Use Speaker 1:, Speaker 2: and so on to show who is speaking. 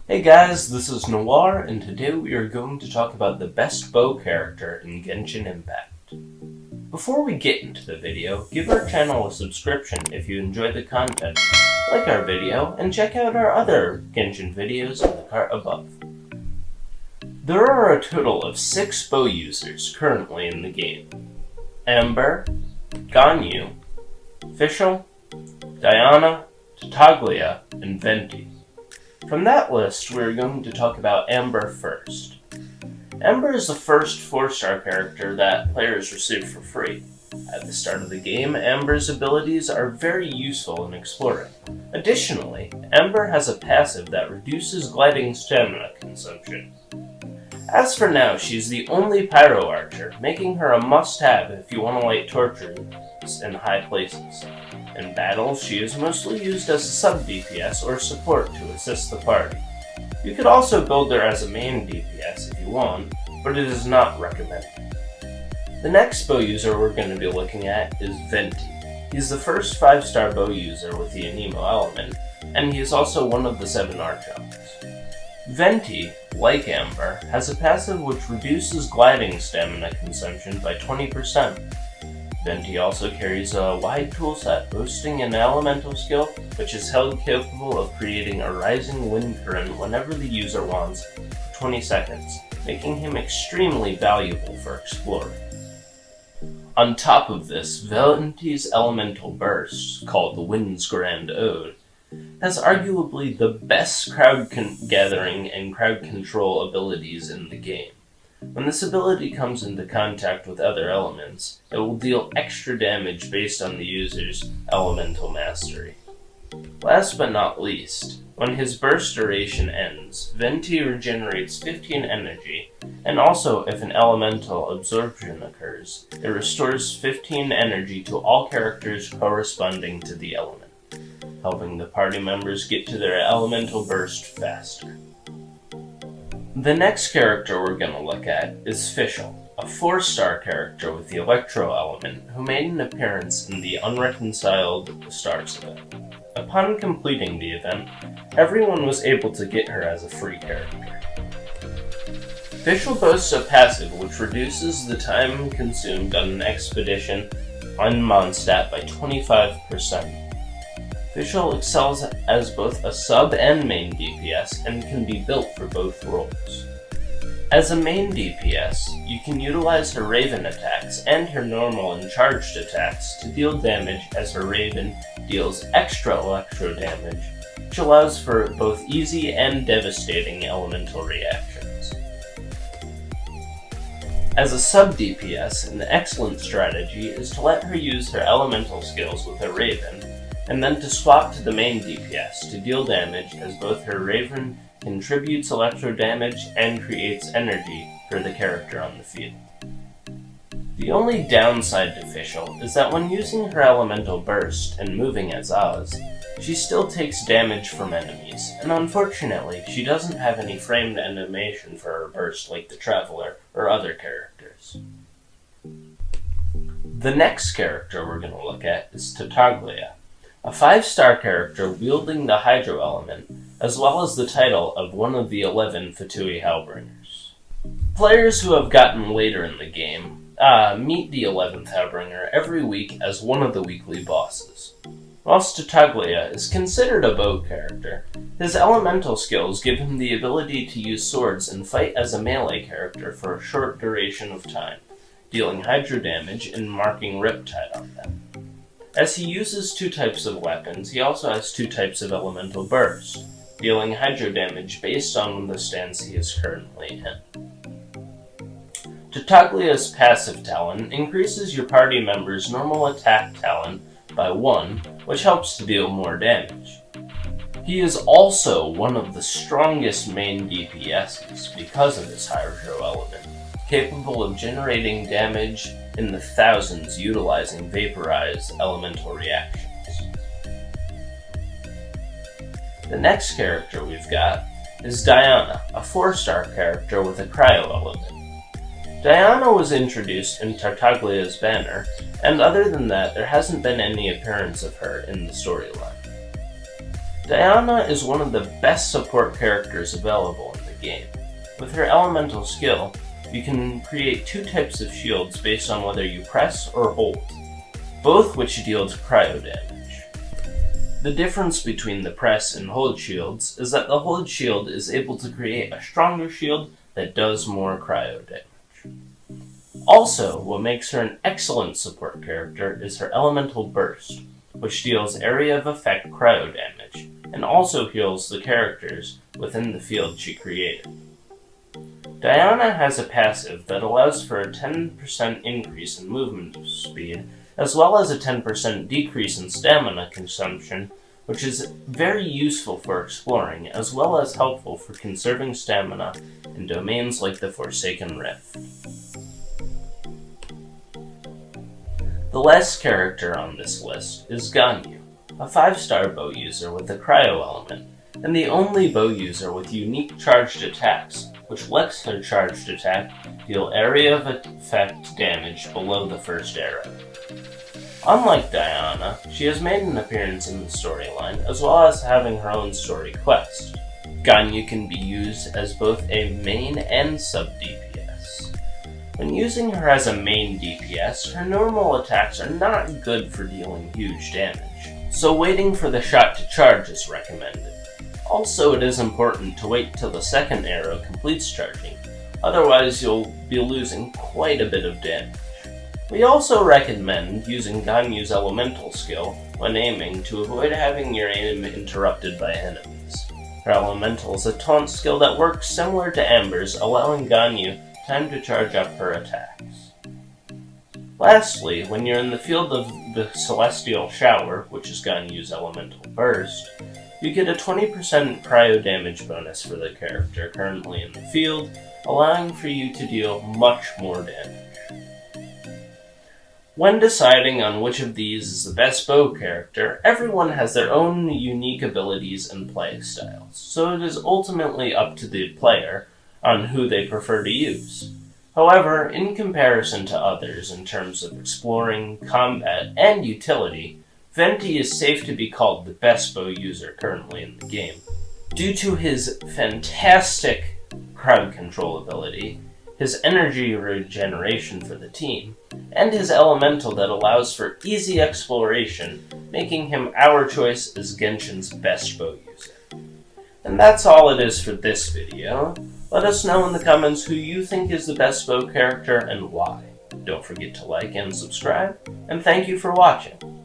Speaker 1: Hey guys, this is Noir, and today we are going to talk about the best bow character in Genshin Impact. Before we get into the video, give our channel a subscription if you enjoy the content, like our video, and check out our other Genshin videos in the card above. There are a total of 6 bow users currently in the game: Amber, Ganyu, Fischl, Diana, Taglia, and Venti. From that list, we're going to talk about Amber first. Amber is the first 4-star character that players receive for free. At the start of the game, Amber's abilities are very useful in exploring. Additionally, Amber has a passive that reduces gliding stamina consumption. As for now, she's the only pyro archer, making her a must-have if you want to light torches in high places. In battle, she is mostly used as a sub-DPS or support to assist the party. You could also build her as a main DPS if you want, but it is not recommended. The next bow user we're going to be looking at is Venti. He's the first 5-star bow user with the Anemo element, and he is also one of the 7 Archons. Venti, like Amber, has a passive which reduces gliding stamina consumption by 20%. Venti also carries a wide toolset boasting an elemental skill which is held capable of creating a rising wind current whenever the user wants for 20 seconds, making him extremely valuable for exploring. On top of this, Venti's elemental burst, called the Wind's Grand Ode, has arguably the best crowd gathering and crowd control abilities in the game. When this ability comes into contact with other elements, it will deal extra damage based on the user's elemental mastery. Last but not least, when his burst duration ends, Venti regenerates 15 energy, and also if an elemental absorption occurs, it restores 15 energy to all characters corresponding to the element, helping the party members get to their elemental burst faster. The next character we're going to look at is Fischl, a 4-star character with the Electro element who made an appearance in the Unreconciled Stars event. Upon completing the event, everyone was able to get her as a free character. Fischl boasts a passive which reduces the time consumed on an expedition on Mondstadt by 25%. Fischl excels as both a sub and main DPS and can be built for both roles. As a main DPS, you can utilize her Raven attacks and her normal and charged attacks to deal damage as her Raven deals extra electro damage, which allows for both easy and devastating elemental reactions. As a sub DPS, an excellent strategy is to let her use her elemental skills with her Raven, and then to swap to the main DPS to deal damage as both her Raven contributes electro damage and creates energy for the character on the field. The only downside to Fischl is that when using her elemental burst and moving as Oz, she still takes damage from enemies, and unfortunately she doesn't have any framed animation for her burst like the Traveler or other characters. The next character we're going to look at is Taglia, a 5-star character wielding the Hydro element, as well as the title of one of the 11 Fatui Hellbringers. Players who have gotten later in the game meet the 11th Hellbringer every week as one of the weekly bosses. Whilst Taglia is considered a bow character, his elemental skills give him the ability to use swords and fight as a melee character for a short duration of time, dealing Hydro damage and marking Riptide on them. As he uses 2 types of weapons, he also has 2 types of elemental burst, dealing Hydro damage based on the stance he is currently in. Taglia's passive talent increases your party member's normal attack talent by 1, which helps to deal more damage. He is also one of the strongest main DPSs because of his Hydro element, capable of generating damage in the thousands utilizing vaporized elemental reactions. The next character we've got is Diana, a 4-star character with a cryo element. Diana was introduced in Tartaglia's banner, and other than that, there hasn't been any appearance of her in the storyline. Diana is one of the best support characters available in the game. With her elemental skill, you can create two types of shields based on whether you press or hold, both which deals cryo damage. The difference between the press and hold shields is that the hold shield is able to create a stronger shield that does more cryo damage. Also, what makes her an excellent support character is her elemental burst, which deals area of effect cryo damage, and also heals the characters within the field she created. Diana has a passive that allows for a 10% increase in movement speed, as well as a 10% decrease in stamina consumption, which is very useful for exploring, as well as helpful for conserving stamina in domains like the Forsaken Rift. The last character on this list is Ganyu, a 5-star bow user with a cryo element, and the only bow user with unique charged attacks, which lets her charged attack deal area of effect damage below the first arrow. Unlike Diana, she has made an appearance in the storyline, as well as having her own story quest. Ganyu can be used as both a main and sub-DPS. When using her as a main DPS, her normal attacks are not good for dealing huge damage, so waiting for the shot to charge is recommended. Also, it is important to wait till the second arrow completes charging, otherwise you'll be losing quite a bit of damage. We also recommend using Ganyu's elemental skill when aiming to avoid having your aim interrupted by enemies. Her elemental is a taunt skill that works similar to Amber's, allowing Ganyu time to charge up her attacks. Lastly, when you're in the field of the Celestial Shower, which is Ganyu's elemental burst, you get a 20% cryo damage bonus for the character currently in the field, allowing for you to deal much more damage. When deciding on which of these is the best bow character, everyone has their own unique abilities and play styles, so it is ultimately up to the player on who they prefer to use. However, in comparison to others in terms of exploring, combat, and utility, Venti is safe to be called the best bow user currently in the game, due to his fantastic crowd control ability, his energy regeneration for the team, and his elemental that allows for easy exploration, making him our choice as Genshin's best bow user. And that's all it is for this video. Let us know in the comments who you think is the best bow character and why. Don't forget to like and subscribe, and thank you for watching.